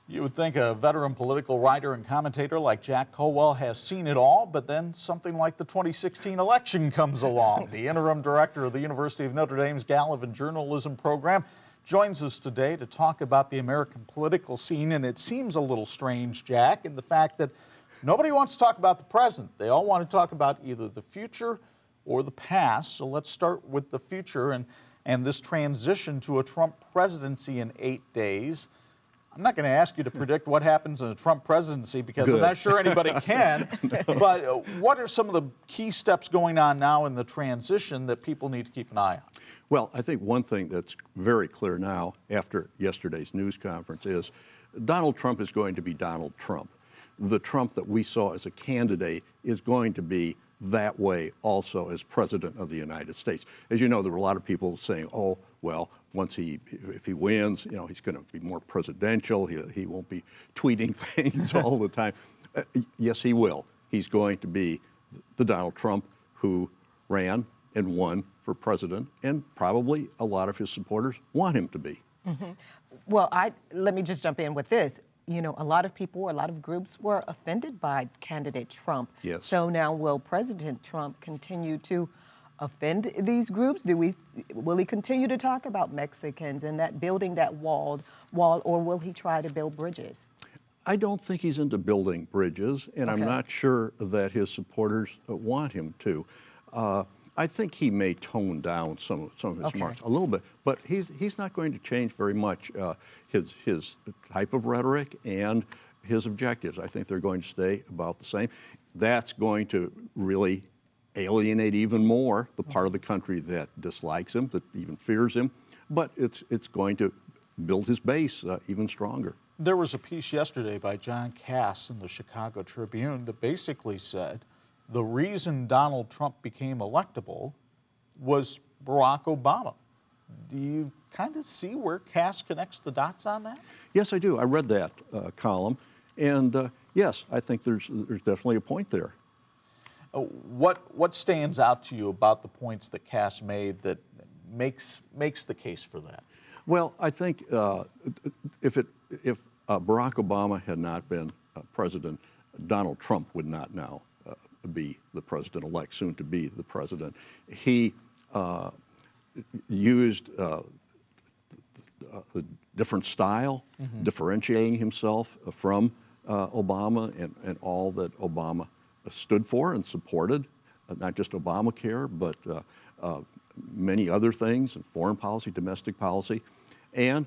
You would think a veteran political writer and commentator like Jack Colwell has seen it all, but then something like the 2016 election comes along. The interim director of the University of Notre Dame's Gallivan Journalism program joins us today to talk about the American political scene, and it seems a little strange, Jack, in the fact that nobody wants to talk about the present. They all want to talk about either the future or the past. So let's start with the future and this transition to a Trump presidency in 8 days. I'm not going to ask you to predict what happens in a Trump presidency because I'm not sure anybody can, but what are some of the key steps going on now in the transition that people need to keep an eye on? Well, I think one thing that's very clear now after yesterday's news conference is Donald Trump is going to be Donald Trump. The Trump that we saw as a candidate is going to be that way also as President of the United States. As you know, there were a lot of people saying, oh, well, if he wins, you know, he's going to be more presidential. He won't be tweeting things all the time. Yes, he will. He's going to be the Donald Trump who ran and won for president, and probably a lot of his supporters want him to be. Mm-hmm. Well, let me just jump in with this. You know, a lot of people, a lot of groups were offended by candidate Trump. Yes. So now will President Trump continue to offend these groups? Will he continue to talk about Mexicans and that building that wall, or will he try to build bridges? I don't think he's into building bridges, and I'm not sure that his supporters want him to. I think he may tone down some of his remarks a little bit, but he's not going to change very much his type of rhetoric and his objectives. I think they're going to stay about the same. That's going to really alienate even more the part of the country that dislikes him, that even fears him, but it's going to build his base even stronger. There was a piece yesterday by John Cass in the Chicago Tribune that basically said the reason Donald Trump became electable was Barack Obama. Do you kind of see where Cass connects the dots on that? Yes, I do. I read that column, and yes, I think there's definitely a point there. What stands out to you about the points that Cass made that makes the case for that? Well, I think if Barack Obama had not been president, Donald Trump would not now be the president-elect, soon to be the president. He used a different style, differentiating himself from Obama and all that Obama stood for and supported, not just Obamacare, but many other things in foreign policy, domestic policy. And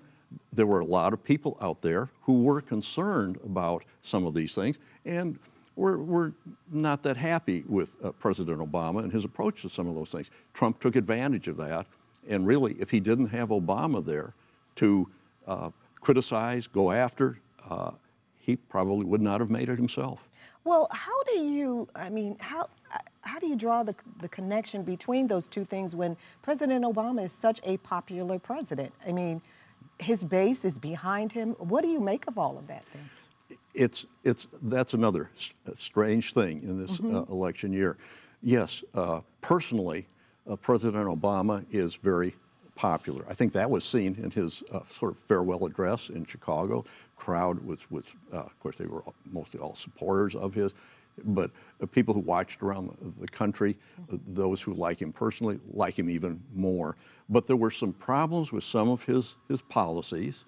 there were a lot of people out there who were concerned about some of these things, and we're not that happy with President Obama and his approach to some of those things. Trump took advantage of that, and really, if he didn't have Obama there to criticize, go after, he probably would not have made it himself. Well, how do you draw the connection between those two things when President Obama is such a popular president? I mean, his base is behind him. What do you make of all of that then? That's another strange thing in this election year. Yes, personally, President Obama is very popular. I think that was seen in his sort of farewell address in Chicago. Crowd was of course, they were mostly all supporters of his, but people who watched around the country, those who like him personally, like him even more. But there were some problems with some of his policies.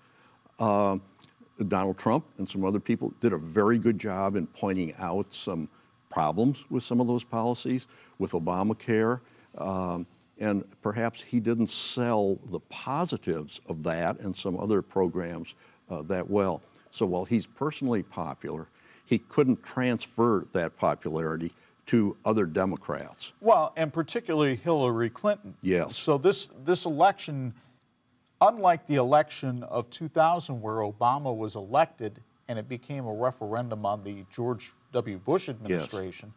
Donald Trump and some other people did a very good job in pointing out some problems with some of those policies, with Obamacare, and perhaps he didn't sell the positives of that and some other programs that well. So while he's personally popular, he couldn't transfer that popularity to other Democrats. Well, and particularly Hillary Clinton. Yes. So this election, unlike the election of 2000 where Obama was elected and it became a referendum on the George W. Bush administration,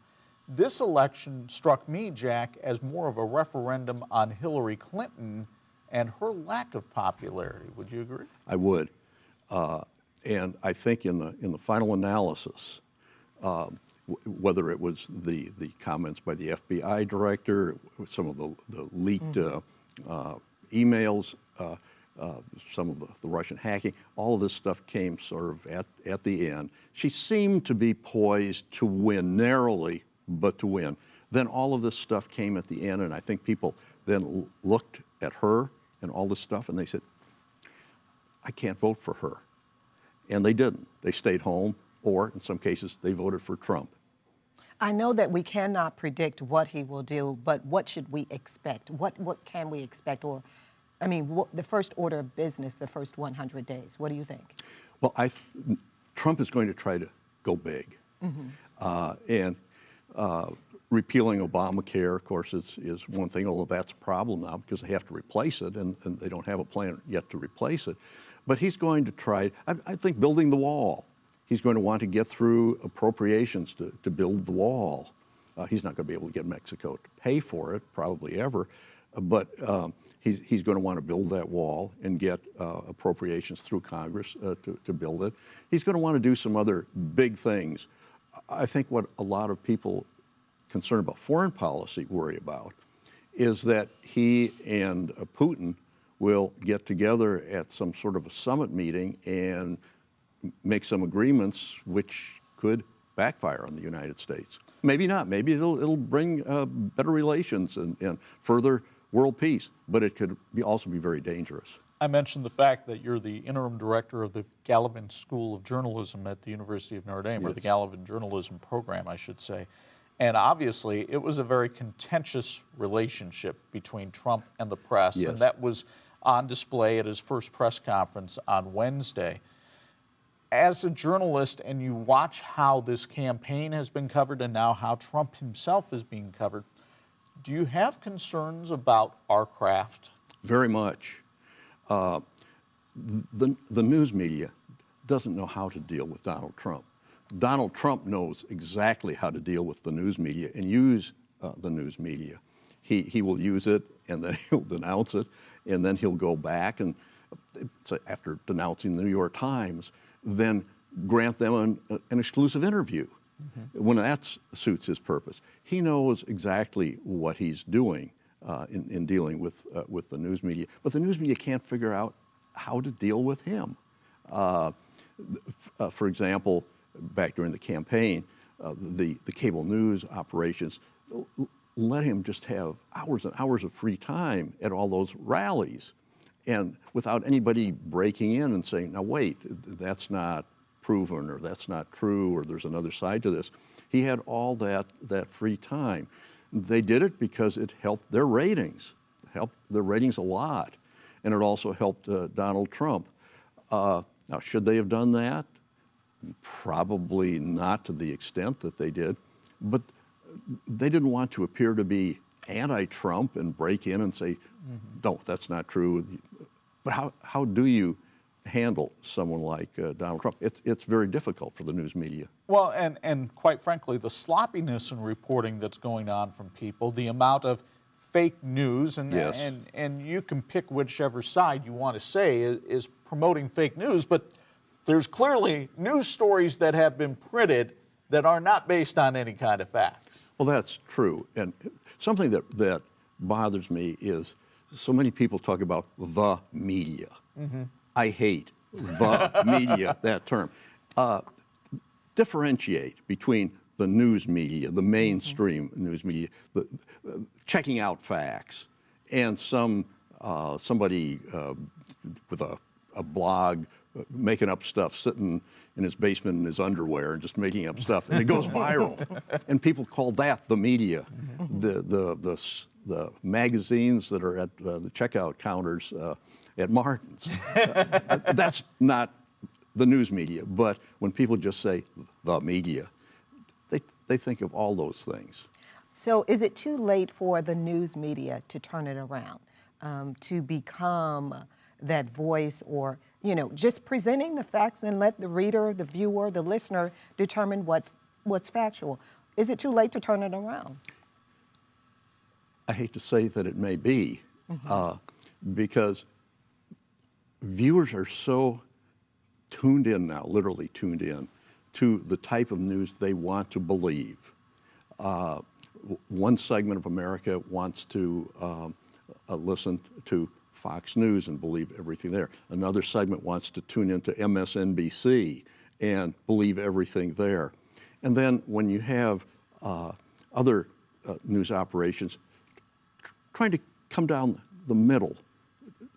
this election struck me, Jack, as more of a referendum on Hillary Clinton and her lack of popularity. Would you agree? I would. And I think in the final analysis, whether it was the comments by the FBI director, some of the leaked emails, some of the Russian hacking. All of this stuff came sort of at the end. She seemed to be poised to win, narrowly, but to win. Then all of this stuff came at the end, and I think people then looked at her and all this stuff, and they said, I can't vote for her. And they didn't. They stayed home, or in some cases, they voted for Trump. I know that we cannot predict what he will do, but what should we expect? What can we expect? Or, I mean, the first order of business, the first 100 days. What do you think? Well, Trump is going to try to go big. And repealing Obamacare, of course, is one thing, although that's a problem now because they have to replace it, and they don't have a plan yet to replace it. But he's going to try, I think, building the wall. He's going to want to get through appropriations to build the wall. He's not going to be able to get Mexico to pay for it, probably ever, but he's going to want to build that wall and get appropriations through Congress to build it. He's going to want to do some other big things. I think what a lot of people concerned about foreign policy worry about is that he and Putin will get together at some sort of a summit meeting and make some agreements which could backfire on the United States. Maybe not. Maybe it'll bring better relations and further world peace, but it could also be very dangerous. I mentioned the fact that you're the interim director of the Gallivan School of Journalism at the University of Notre Dame, Yes. or the Gallivan Journalism Program, I should say. And obviously, it was a very contentious relationship between Trump and the press, Yes. and that was on display at his first press conference on Wednesday. As a journalist, and you watch how this campaign has been covered and now how Trump himself is being covered, do you have concerns about our craft? Very much. The news media doesn't know how to deal with Donald Trump. Donald Trump knows exactly how to deal with the news media and use the news media. He will use it, and then he'll denounce it, and then he'll go back and, after denouncing the New York Times, then grant them an exclusive interview when that suits his purpose. He knows exactly what he's doing in dealing with the news media, but the news media can't figure out how to deal with him. For example, back during the campaign, the cable news operations let him just have hours and hours of free time at all those rallies, and without anybody breaking in and saying, now wait, that's not proven, or that's not true, or there's another side to this. He had all that free time. They did it because it helped their ratings. It helped their ratings a lot, and it also helped Donald Trump. Now, should they have done that? Probably not to the extent that they did, but they didn't want to appear to be anti-Trump and break in and say, no, that's not true. But how do you handle someone like Donald Trump? It's very difficult for the news media. Well, and quite frankly, the sloppiness in reporting that's going on from people, the amount of fake news, and, Yes. and you can pick whichever side you want to say is promoting fake news, but there's clearly news stories that have been printed that are not based on any kind of facts. Well, that's true. And something that bothers me is so many people talk about the media. I hate the media, that term. Differentiate between the news media, the mainstream news media, checking out facts, and somebody with a blog making up stuff, sitting in his basement in his underwear and just making up stuff, and it goes viral. And people call that the media. The magazines that are at the checkout counters at Martin's, that's not the news media. But when people just say the media, they think of all those things. So is it too late for the news media to turn it around, to become that voice, or, just presenting the facts and let the reader, the viewer, the listener determine what's factual? Is it too late to turn it around? I hate to say that it may be, because viewers are so tuned in now, literally tuned in, to the type of news they want to believe. One segment of America wants to listen to Fox News and believe everything there. Another segment wants to tune into MSNBC and believe everything there. And then when you have other news operations trying to come down the middle,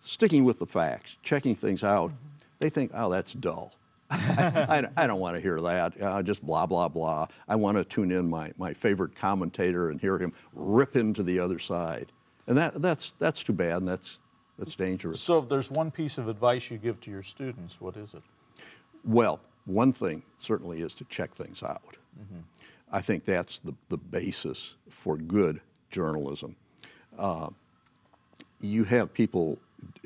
sticking with the facts, checking things out, they think, oh, that's dull. I don't want to hear that. Just blah, blah, blah. I want to tune in my favorite commentator and hear him rip into the other side. And that's too bad, and that's dangerous. So if there's one piece of advice you give to your students, what is it? Well, one thing certainly is to check things out. I think that's the basis for good journalism. You have people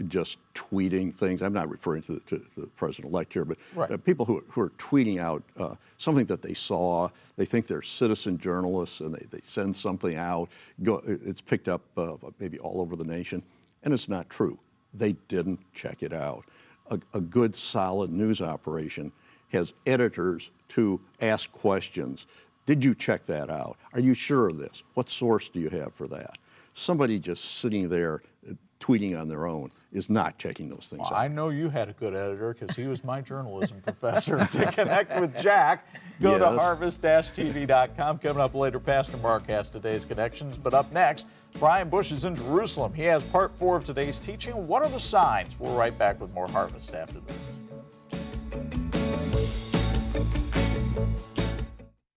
just tweeting things. I'm not referring to the president-elect here, but right. People who are tweeting out something that they saw. They think they're citizen journalists, and they send something out. It's picked up maybe all over the nation, and it's not true. They didn't check it out. A good, solid news operation has editors to ask questions. Did you check that out? Are you sure of this? What source do you have for that? Somebody just sitting there tweeting on their own is not checking those things out. I know you had a good editor because he was my journalism professor. To connect with Jack, go to harvest-tv.com. Coming up later, Pastor Mark has today's connections. But up next, Brian Bush is in Jerusalem. He has part 4 of today's teaching. What are the signs? We're right back with more Harvest after this.